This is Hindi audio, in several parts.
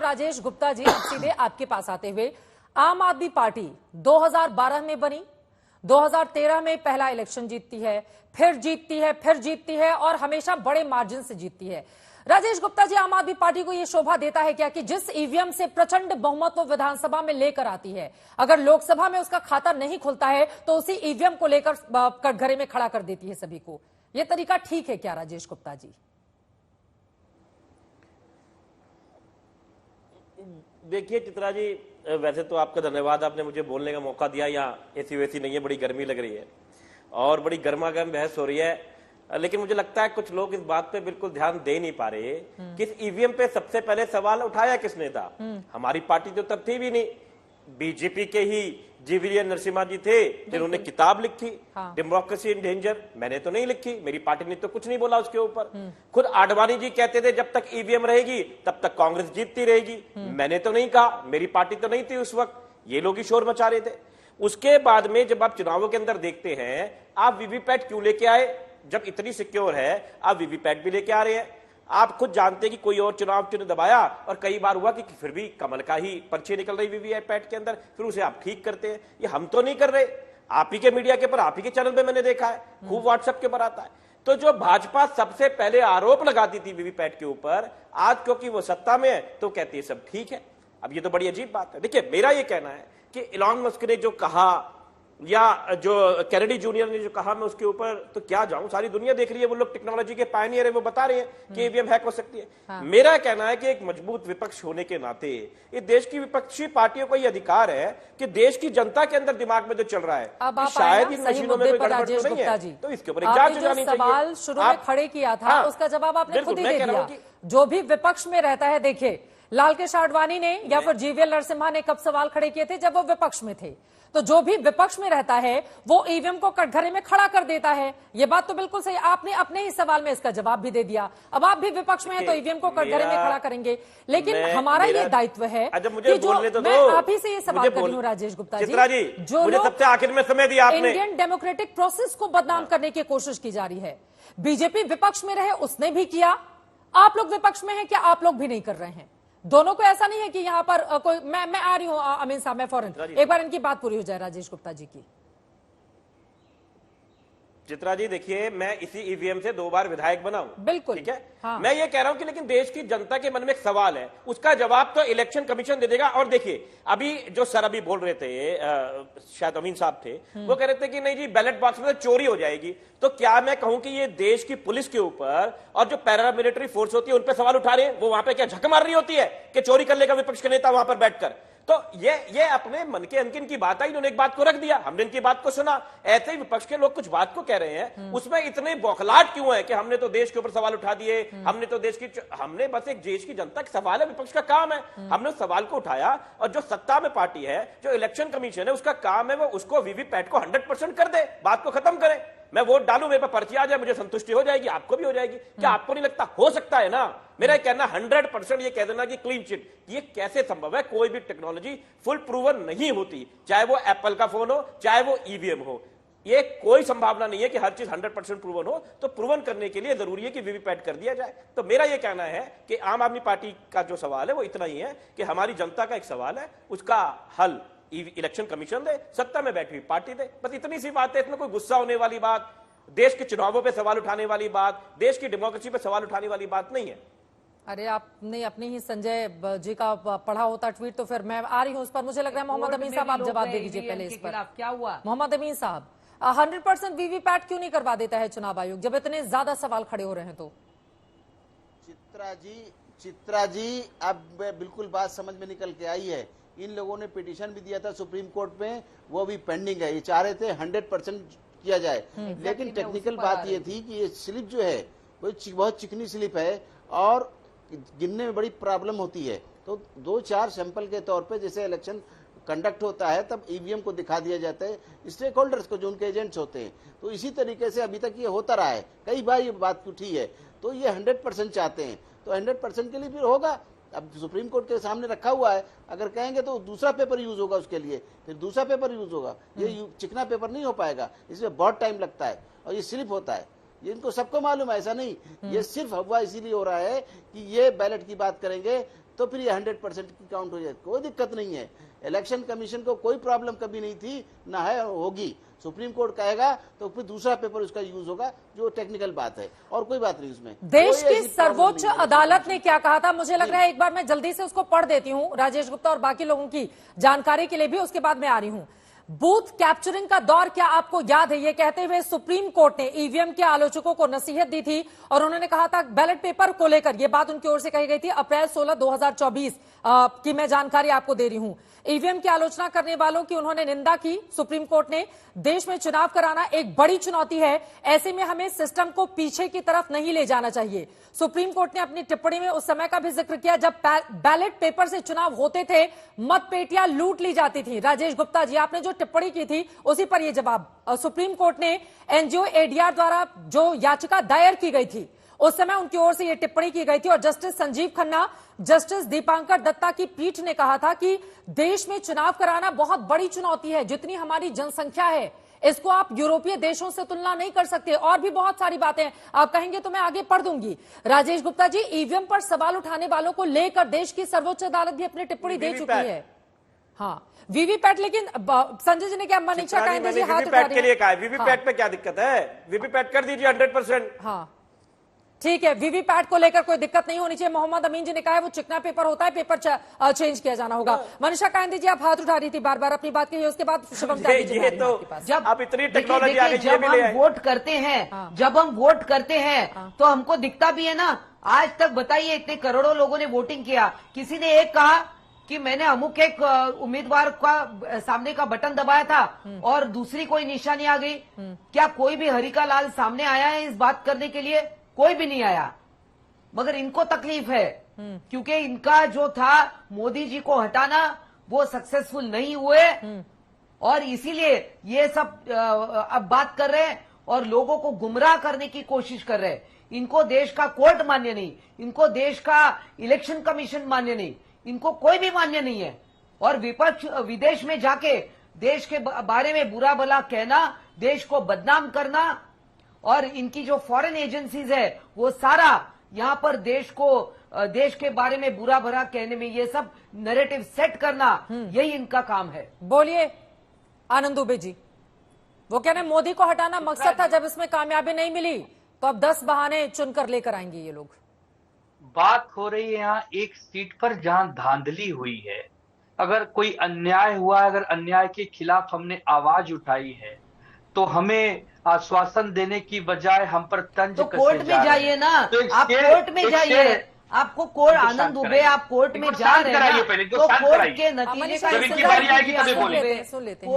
राजेश गुप्ता जी, सीधे आपके पास आते हुए, आम आदमी पार्टी 2012 में बनी, 2013 में पहला इलेक्शन जीतती है, फिर जीतती है, फिर जीतती है और हमेशा बड़े मार्जिन से जीतती है। राजेश गुप्ता जी, आम आदमी पार्टी को यह शोभा देता है क्या कि जिस ईवीएम से प्रचंड बहुमत वो विधानसभा में लेकर आती है, अगर लोकसभा में उसका खाता नहीं खुलता है तो उसी ईवीएम को लेकर कटघरे में खड़ा कर देती है सभी को। यह तरीका ठीक है क्या राजेश गुप्ता जी? देखिए चित्रा जी, वैसे तो आपका धन्यवाद, आपने मुझे बोलने का मौका दिया। यहाँ एसी वैसी नहीं है, बड़ी गर्मी लग रही है और बड़ी गर्मा गर्म बहस हो रही है, लेकिन मुझे लगता है कुछ लोग इस बात पे बिल्कुल ध्यान दे नहीं पा रहे कि इस ईवीएम पे सबसे पहले सवाल उठाया किसने था। हमारी पार्टी तो तब थी भी नहीं, बीजेपी के ही जीवीएल नरसिम्हा जी थे जिन्होंने किताब लिखी, डेमोक्रेसी इन डेंजर। मैंने तो नहीं लिखी, मेरी पार्टी ने तो कुछ नहीं बोला उसके ऊपर। खुद आडवाणी जी कहते थे जब तक ईवीएम रहेगी तब तक कांग्रेस जीतती रहेगी। मैंने तो नहीं कहा, मेरी पार्टी तो नहीं थी उस वक्त, ये लोग ही शोर मचा रहे थे। उसके बाद में जब आप चुनावों के अंदर देखते हैं, आप वीवीपैट क्यों लेके आए? जब इतनी सिक्योर है, आप वीवीपैट भी लेके आ रहे हैं। आप खुद जानते हैं कि कोई और चुनाव चिन्ह दबाया और कई बार हुआ कि फिर भी कमल का ही पर्ची निकल रही वीवीपैट के अंदर, फिर उसे आप ठीक करते हैं। ये हम तो नहीं कर रहे, आप ही के मीडिया के पर, आप ही के चैनल पे मैंने देखा है, खूब व्हाट्सएप के पर आता है। तो जो भाजपा सबसे पहले आरोप लगाती थी वीवीपैट के ऊपर, आज क्योंकि वो सत्ता में है तो कहती है सब ठीक है। अब ये तो बड़ी अजीब बात है। देखिए, मेरा ये कहना है कि इलॉन मस्क ने जो कहा या जो कैनेडी जूनियर ने जो कहा, मैं उसके ऊपर तो क्या जाऊं, सारी दुनिया देख रही है, वो लोग टेक्नोलॉजी के पायनियर है, वो बता रहे हैं कि ईवीएम हैक हो सकती है। हाँ। मेरा कहना है कि एक मजबूत विपक्ष होने के नाते ये देश की विपक्षी पार्टियों को ये अधिकार है कि देश की जनता के अंदर दिमाग में जो चल रहा है कि शायद इन मशीनों में कोई गड़बड़ तो नहीं है, तो इसके ऊपर एक जांच हो जानी चाहिए। सवाल शुरू में खड़े किया था, उसका जवाब आपने खुद ही दे दिया। जो भी विपक्ष में रहता है, देखिए लाल कृष्ण आडवाणी ने या फिर जीवीएल नरसिम्हा ने कब सवाल खड़े किए थे? जब वो विपक्ष में थे। तो जो भी विपक्ष में रहता है वो ईवीएम को कटघरे में खड़ा कर देता है। ये बात तो बिल्कुल सही, आपने अपने ही सवाल में इसका जवाब भी दे दिया। अब आप भी विपक्ष में हैं तो ईवीएम को कटघरे में खड़ा करेंगे, लेकिन हमारा ये दायित्व है कि जो मैं आप ही से ये सवाल कर रही हूँ राजेश गुप्ता जी, जो लोग सबसे आखिर में समय दिया आपने, इंडियन डेमोक्रेटिक प्रोसेस को बदनाम करने की कोशिश की जा रही है। बीजेपी विपक्ष में रहे, उसने भी किया, आप लोग विपक्ष में हैं, क्या आप लोग भी नहीं कर रहे हैं? दोनों को ऐसा नहीं है कि यहां पर कोई मैं आ रही हूं अमीन साहब, मैं फौरन एक बार इनकी बात पूरी हो जाए राजेश गुप्ता जी की। चित्रा जी, देखिए, मैं इसी ईवीएम से 2 बार विधायक बना हूं, बिल्कुल ठीक है। हाँ। मैं ये कह रहा हूं कि लेकिन देश की जनता के मन में एक सवाल है, उसका जवाब तो इलेक्शन कमीशन दे देगा। और देखिए, अभी जो सर अभी बोल रहे थे, शायद अमीन साहब थे, वो कह रहे थे कि नहीं जी बैलेट बॉक्स में तो चोरी हो जाएगी। तो क्या मैं कहूं कि ये देश की पुलिस के ऊपर और जो पैरामिलिट्री फोर्स होती है उन पर सवाल उठा रहे हैं? वो वहां पर क्या झक मार रही होती है कि चोरी कर लेगा विपक्ष के नेता वहां पर बैठकर? तो ये अपने मन के अंकिन की बात है, इन्होंने एक बात को रख दिया, हमने इनकी बात को सुना। ऐसे ही विपक्ष के लोग कुछ बात को कह रहे हैं, उसमें इतने बौखलाहट क्यों है कि हमने तो देश के ऊपर सवाल उठा दिए, हमने तो हमने बस एक देश की जनता का सवाल है, विपक्ष का काम है, हमने उस सवाल को उठाया। और जो सत्ता में पार्टी है, जो इलेक्शन कमीशन है, उसका काम है वो उसको वीवीपैट को 100% कर दे, बात को खत्म करे। मैं वोट डालूं, मेरे पर पर्ची आ जाए, मुझे संतुष्टि हो जाएगी, आपको भी हो जाएगी। क्या आपको नहीं लगता हो सकता है ना? मेरा कहना 100% ये कह देना कि क्लीन चिट, ये कैसे संभव है? कोई भी टेक्नोलॉजी फुल प्रूवन नहीं होती, चाहे वो एप्पल का फोन हो, चाहे वो ईवीएम हो। ये कोई संभावना नहीं है कि हर चीज 100% प्रूवन हो। तो प्रूवन करने के लिए जरूरी है कि वीवीपैट कर दिया जाए। तो मेरा यह कहना है कि आम आदमी पार्टी का जो सवाल है वो इतना ही है कि हमारी जनता का एक सवाल है, उसका हल इलेक्शन कमीशन दे, सत्ता में बैठी हुई पार्टी दे। बस इतनी सी बात है, इसमें कोई गुस्सा होने वाली बात, देश के चुनावों पे सवाल उठाने वाली बात, देश की डेमोक्रेसी पे सवाल उठाने वाली बात नहीं है। अरे आपने अपनी ही संजय जी का पढ़ा होता ट्वीट, तो फिर मैं आ रही हूं उस पर। मुझे लग रहा है मोहम्मद अमीन साहब आप जवाब दे दीजिए पहले इस पर। क्या हुआ मोहम्मद अमीन साहब, 100% वीवीपैट क्यों नहीं करवा देता है चुनाव आयोग जब इतने ज्यादा सवाल खड़े हो रहे हैं? तो चित्रा जी अब बिल्कुल बात समझ में निकल के आई है। इन लोगों ने पिटीशन भी दिया था सुप्रीम कोर्ट में, वो भी पेंडिंग है। ये चाह रहे थे 100% किया जाए, लेकिन टेक्निकल बात ये थी कि ये स्लिप जो है वो बहुत चिकनी स्लिप है और गिनने में बड़ी प्रॉब्लम होती है। तो 2-4 सैंपल के तौर पे जैसे इलेक्शन कंडक्ट होता है तब ईवीएम को दिखा दिया जाता है स्टेक होल्डर्स को, जो उनके एजेंट्स होते हैं। तो इसी तरीके से अभी तक ये होता रहा है, कई बार ये बात उठी है। तो ये 100% चाहते हैं, तो 100% के लिए फिर होगा। अब सुप्रीम कोर्ट के सामने रखा हुआ है, अगर कहेंगे तो दूसरा पेपर यूज होगा उसके लिए, फिर दूसरा पेपर यूज होगा। ये चिकना पेपर नहीं हो पाएगा, इसमें बहुत टाइम लगता है और ये स्लिप होता है। ये इनको सबको मालूम है, ऐसा नहीं। ये सिर्फ अफवाह इसीलिए हो रहा है कि ये बैलेट की बात करेंगे तो फिर ये 100% की काउंट हो जाए, कोई दिक्कत नहीं है। इलेक्शन कमीशन को कोई प्रॉब्लम कभी नहीं थी, ना है, होगी। सुप्रीम कोर्ट कहेगा तो फिर दूसरा पेपर उसका यूज होगा, जो टेक्निकल बात है, और कोई बात नहीं उसमें। देश कोई की ऐसी प्रॉब्लम सर्वोच्च नहीं है। अदालत ने क्या कहा था, मुझे लग रहा है एक बार मैं जल्दी से उसको पढ़ देती हूं राजेश गुप्ता और बाकी लोगों की जानकारी के लिए भी, उसके बाद मैं आ रही हूं। बूथ कैप्चरिंग का दौर क्या आपको याद है, ये कहते हुए सुप्रीम कोर्ट ने ईवीएम के आलोचकों को नसीहत दी थी और उन्होंने कहा था बैलेट पेपर को लेकर, यह बात उनकी ओर से कही गई थी अप्रैल 16 2024 की मैं जानकारी आपको दे रही हूं। ईवीएम की आलोचना करने वालों की उन्होंने निंदा की। सुप्रीम कोर्ट ने देश में चुनाव कराना एक बड़ी चुनौती है, ऐसे में हमें सिस्टम को पीछे की तरफ नहीं ले जाना चाहिए। सुप्रीम कोर्ट ने अपनी टिप्पणी में उस समय का भी जिक्र किया जब बैलेट पेपर से चुनाव होते थे, मतपेटियां लूट ली जाती थी। राजेश गुप्ता जी, आपने जो टिप्पणी की थी उसी पर यह जवाब। सुप्रीम कोर्ट ने एनजीओ एडीआर द्वारा जो याचिका दायर की गई थी उस समय उनकी ओर से यह टिप्पणी की गई थी और जस्टिस संजीव खन्ना, जस्टिस दीपांकर दत्ता की पीठ ने कहा था कि देश में चुनाव कराना बहुत बड़ी चुनौती है। जितनी हमारी जनसंख्या है, इसको आप यूरोपीय देशों से तुलना नहीं कर सकते। और भी बहुत सारी बातें आप कहेंगे तो मैं आगे पढ़ दूंगी। राजेश गुप्ता जी, ईवीएम पर सवाल उठाने वालों को लेकर देश की सर्वोच्च अदालत भी अपनी टिप्पणी दे चुकी है। हाँ, वीवीपैट, लेकिन संजय जी ने क्या, मनीषा कायंदे जी हाथ उठा रही के लिए कहा है, वीवीपैट पे क्या दिक्कत है? वीवीपैट कर दीजिए 100%। हाँ ठीक है, वीवीपैट को लेकर कोई दिक्कत नहीं होनी चाहिए। मोहम्मद अमीन जी ने कहा है वो चिकना पेपर होता है, पेपर चेंज किया जाना होगा। मनीषा कायंदे जी, आप हाथ उठा रही थी बार बार, अपनी बात कही, उसके बाद शुभम त्यागी जी ये तो जब अब इतनी टेक्नोलॉजी आ गई, ये जब भी हम ले आए। वोट करते हैं, जब हम वोट करते हैं तो हमको दिखता भी है ना। आज तक बताइए, इतने करोड़ों लोगों ने वोटिंग किया, किसी ने एक कहा कि मैंने अमुक एक उम्मीदवार का सामने का बटन दबाया था और दूसरी कोई निशानी आ गई? क्या कोई भी हरिका लाल सामने आया है इस बात करने के लिए? कोई भी नहीं आया। मगर इनको तकलीफ है क्योंकि इनका जो था मोदी जी को हटाना, वो सक्सेसफुल नहीं हुए और इसीलिए ये सब अब बात कर रहे हैं और लोगों को गुमराह करने की कोशिश कर रहे हैं। इनको देश का कोर्ट मान्य नहीं, इनको देश का इलेक्शन कमीशन मान्य नहीं, इनको कोई भी मान्य नहीं है। और विपक्ष विदेश में जाके देश के बारे में बुरा भला कहना, देश को बदनाम करना, और इनकी जो फॉरेन एजेंसीज है वो सारा यहां पर देश के बारे में बुरा भला कहने में, ये सब नैरेटिव सेट करना, यही इनका काम है। बोलिए आनंद दुबे जी। वो कह रहे मोदी को हटाना मकसद था, जब इसमें कामयाबी नहीं मिली तो अब 10 बहाने चुनकर लेकर आएंगे ये लोग। बात हो रही है यहाँ एक सीट पर जहां धांधली हुई है। अगर कोई अन्याय हुआ, अगर अन्याय के खिलाफ हमने आवाज उठाई है तो हमें आश्वासन देने की बजाय हम पर तंज तो कसे कोर्ट में जा रहे जाइए हैं। ना, तो एक आप शेर- कोर्ट में एक जाइए। शेर- आपको कोर्ट, इनको आनंद शांत दुबे, कराइए। आप कोर्ट में इनको जा शांत रहे हैं कराइए ना, पहले, इनको तो शांत कोर्ट कराइए। के नतीजे का जब इनकी इंतजार बारी आएगी तभी कीजिए। बोलेंगे। सुन लेते हैं।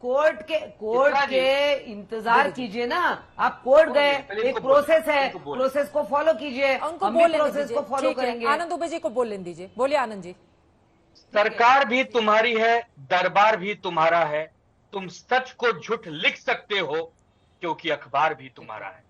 कोर्ट चित्रा जी, के इंतजार कीजिए ना। आप कोर्ट गए, पहले एक इनको बोलिए, प्रोसेस है, इनको बोलिए। प्रोसेस को फॉलो कीजिए। उनको हम भी बोलने प्रोसेस दीजिए, को फॉलो ठीक है। करेंगे। आनंद दुबे जी को बोलने दीजिए। बोलिए आनंद जी। सरकार भी तुम्हारी है, दरबार भी तुम्हारा है। तुम सच को झूठ लिख सकते हो क्योंकि अखबार भी तुम्हारा है।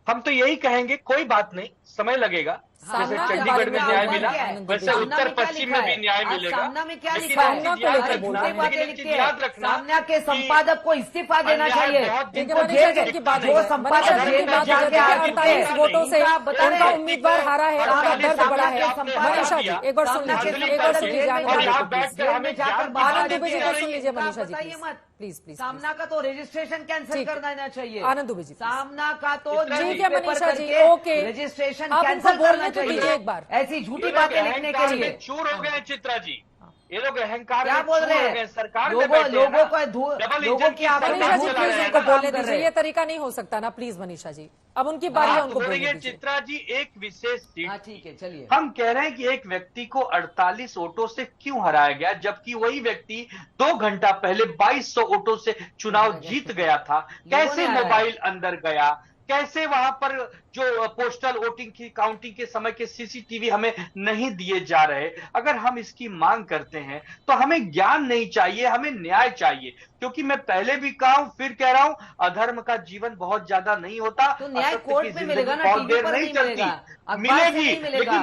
हम तो यही कहेंगे, कोई बात नहीं, समय लगेगा। जैसे सामना के चंडीगढ़ बारे में में न्याय आप मिला, क्या है? वैसे सामना उत्तर में क्या पश्चिम लिखा में भी है? न्याय आज मिलेगा। सामना में क्या लेकिन लिखा है? एक चीज सामना को याद लेकर रखना, बोल रहे हैं। लेकिन एक चीज याद रखना सामना के कि संपादक को इस्तीफा देना अन्याय चाहिए। बहुत दिन ठीक है, तक मनीषा जी जेल की में बात जो है। संपादक मनीषा जी की जेल में बात है। जाके देखिए, आके 48 वोटों से उनका बता उनका रहे, उम्मीदवार हारा है, उनका दर्द बड़ा है। मनीषा जी एक बार सुन लीजिए, एक बार सुन लीजिए आनंद और दुबे यहाँ को, प्लीज। बैठकर हमें ज्ञान की आनंद बातें दुबे जी की को जा सुन रही लीजिए है। मनीषा जी, बताइए प्लीज मत। Please please. सामना का तो रजिस्ट्रेशन कैंसिल ठीक है। कर देना चाहिए। आनंद दुबे जी, प्लीज। सामना का तो ठीक है मनीषा जी, करके ओके। रजिस्ट्रेशन आप कैंसिल उनको बोलने करना तो दीजिए चाहिए एक बार। ऐसी झूठी ये लोग बातें लिखने के अहंकार लिए। में चूर हो गए हैं चित्रा जी, ये लोग अहंकार क्या में बोल चूर रहे हो गए। हैं? सरकार में लोगों बैठे हैं ना, लोगों को डबल लोगों इंजन की की आवाज मनीषा जी चला प्लीज रहे हैं उनको ना। बोलने कर दीजिए, रहे ये तरीका नहीं हो सकता ना, प्लीज मनीषा जी। अब उनकी बारी है, बात उनको हो बोलने रही है दीजिए। चित्रा जी एक विशेष हाँ सीट। ठीक है, चलिए। हम कह रहे हैं कि एक व्यक्ति को 48 वोटों से क्यों हराया गया, जबकि वही व्यक्ति 2 घंटा पहले 2200 वोटों से चुनाव जीत गया था। कैसे हराया। मोबाइल अंदर गया, कैसे वहां पर जो पोस्टल वोटिंग की काउंटिंग के समय के सीसीटीवी हमें नहीं दिए जा रहे। अगर हम इसकी मांग करते हैं तो हमें ज्ञान नहीं चाहिए, हमें न्याय चाहिए। क्योंकि मैं पहले भी कहा हूं, फिर कह रहा हूं, अधर्म का जीवन बहुत ज्यादा नहीं होता। तो न्याय असत्य कोर्ट की में जिंदगी मिलेगा ना, बहुत टीवी देर पर नहीं चलती। मिलेगा, अखबार से मिलेगी, नहीं मिलेगा। लेकिन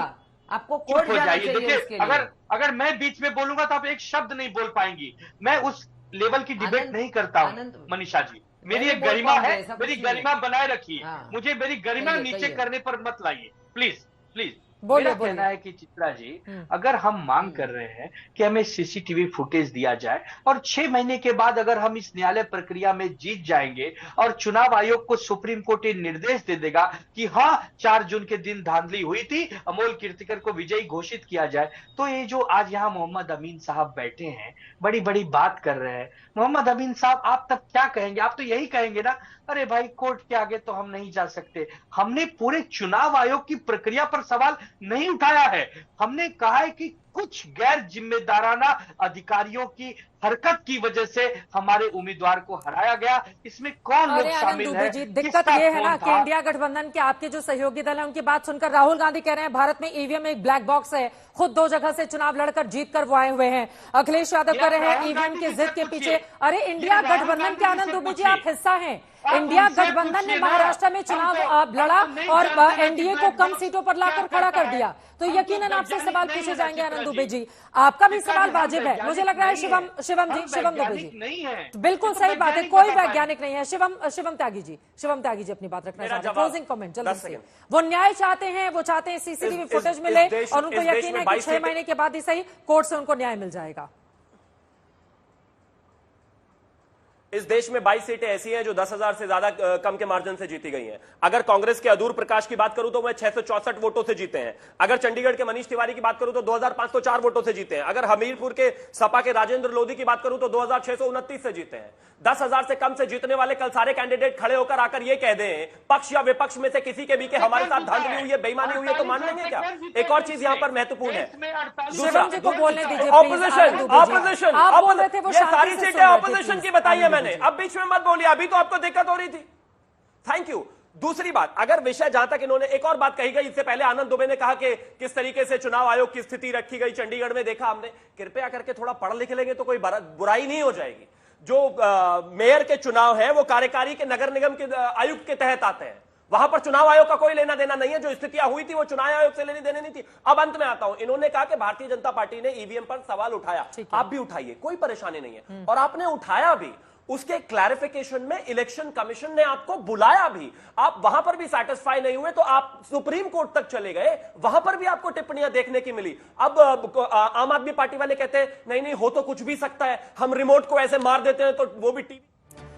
आपको चुप कोर्ट हो जाना जाइए। चाहिए देखिए, उसके लिए। अगर मैं बीच में बोलूंगा तो आप एक शब्द नहीं बोल पाएंगी। मैं उस लेवल की डिबेट आनंद- नहीं करता हूं आनंद- मनीषा जी। मेरी पहले एक बोल गरिमा पाओगे, है, ऐसा मेरी कुछ नहीं है। गरिमा बनाए रखिए। हाँ। मुझे मेरी गरिमा कहिए, नीचे कहिए। करने पर मत लाइए, प्लीज प्लीज। बोलिए, मेरा बोलिए। कहना है कि चित्रा जी, अगर हम मांग कर रहे हैं कि हमें सीसीटीवी फुटेज दिया जाए और 6 महीने के बाद अगर हम इस न्यायालय प्रक्रिया में जीत जाएंगे और चुनाव आयोग को सुप्रीम कोर्ट ये निर्देश दे देगा कि हाँ 4 जून के दिन धांधली हुई थी, अमोल कीर्तिकर को विजयी घोषित किया जाए, तो ये जो आज यहाँ मोहम्मद अमीन साहब बैठे हैं, बड़ी बड़ी बात कर रहे हैं। मोहम्मद अमीन साहब, आप तब क्या कहेंगे? आप तो यही कहेंगे ना, अरे भाई कोर्ट के आगे तो हम नहीं जा सकते। हमने पूरे चुनाव आयोग की प्रक्रिया पर सवाल नहीं उठाया है। हमने कहा है कि कुछ गैर जिम्मेदाराना अधिकारियों की हरकत की वजह से हमारे उम्मीदवार को हराया गया। इसमें कौन लोग अरे आनंद शामिल दुबे है? जी, दिक्कत किसका ये है कौन ना कि था? इंडिया गठबंधन के आपके जो सहयोगी दल है उनकी बात सुनकर राहुल गांधी कह रहे हैं भारत में ईवीएम एक ब्लैक बॉक्स है, खुद 2 जगह से चुनाव लड़कर जीतकर वो आए हुए हैं। अखिलेश यादव कह रहे हैं ईवीएम की जिद के पीछे। अरे इंडिया गठबंधन के आनंद दुबे जी आप हिस्सा हैं। इंडिया गठबंधन ने महाराष्ट्र में चुनाव लड़ा और एनडीए को कम सीटों पर लाकर खड़ा कर दिया, तो यकीनन आपसे सवाल पूछे जाएंगे आनंद दुबे जी। आपका भी सवाल वाजिब है, मुझे लग रहा है। शिवम दुबे जी, नहीं है, बिल्कुल सही बात है, कोई वैज्ञानिक नहीं है। शिवम त्यागी जी अपनी बात रखना चाहते हैं, क्लोजिंग कमेंट जल्दी से। वो न्याय चाहते हैं, वो चाहते हैं सीसीटीवी फुटेज मिले और उनको यकीन है कि 6 महीने के बाद ही सही कोर्ट से उनको न्याय मिल जाएगा। इस देश में 22 सीटें ऐसी हैं जो 10,000 से ज्यादा कम के मार्जिन से जीती गई हैं। अगर कांग्रेस के अदूर प्रकाश की बात करूं तो वह 664 वोटों से जीते हैं। अगर चंडीगढ़ के मनीष तिवारी की बात करूं तो 2,504 वोटों से जीते हैं। अगर हमीरपुर के सपा के राजेंद्र लोधी की बात करूं तो 2,629 से जीते हैं। 10,000 से कम से जीतने वाले कल सारे कैंडिडेट खड़े होकर आकर ये कह दें पक्ष या विपक्ष में से किसी के भी के हमारे साथ धांधली हुई है, बेईमानी हुई है, तो मान लेंगे क्या? एक और चीज यहां पर महत्वपूर्ण है, शिवम जी को बोलने दीजिए। ऑपोजिशन आप बोल रहे थे वो ये शांति सारी से सीटें सुन रहे थे, ऑपोजिशन की प्लीज। बताई है मैंने, अब बीच में मत बोलिए, अभी तो आपको दिक्कत हो रही थी। Thank you. दूसरी बात, अगर विषय जहां तक इन्होंने एक और बात कही गई, इससे पहले आनंद दुबे ने कहा कि किस तरीके से चुनाव आयोग की स्थिति रखी गई चंडीगढ़ में, देखा हमने। कृपया करके थोड़ा पढ़ लिख लेंगे तो कोई बुराई नहीं हो जाएगी। जो मेयर के चुनाव है वो कार्यकारी के नगर निगम के आयुक्त के तहत आते हैं, वहां पर चुनाव आयोग का कोई लेना देना नहीं है। जो स्थितियां हुई थी वो चुनाव आयोग से लेनी देने नहीं थी। अब अंत में आता हूं, इन्होंने कहा कि भारतीय जनता पार्टी ने ईवीएम पर सवाल उठाया, आप भी उठाइए, कोई परेशानी नहीं है। और आपने उठाया भी, उसके क्लैरिफिकेशन में इलेक्शन कमीशन ने आपको बुलाया भी, आप वहां पर भी सेटिस्फाई नहीं हुए तो आप सुप्रीम कोर्ट तक चले गए, वहां पर भी आपको टिप्पणियां देखने की मिली। अब आम आदमी पार्टी वाले कहते हैं नहीं नहीं हो तो कुछ भी सकता है, हम रिमोट को ऐसे मार देते हैं तो वो भी टीवी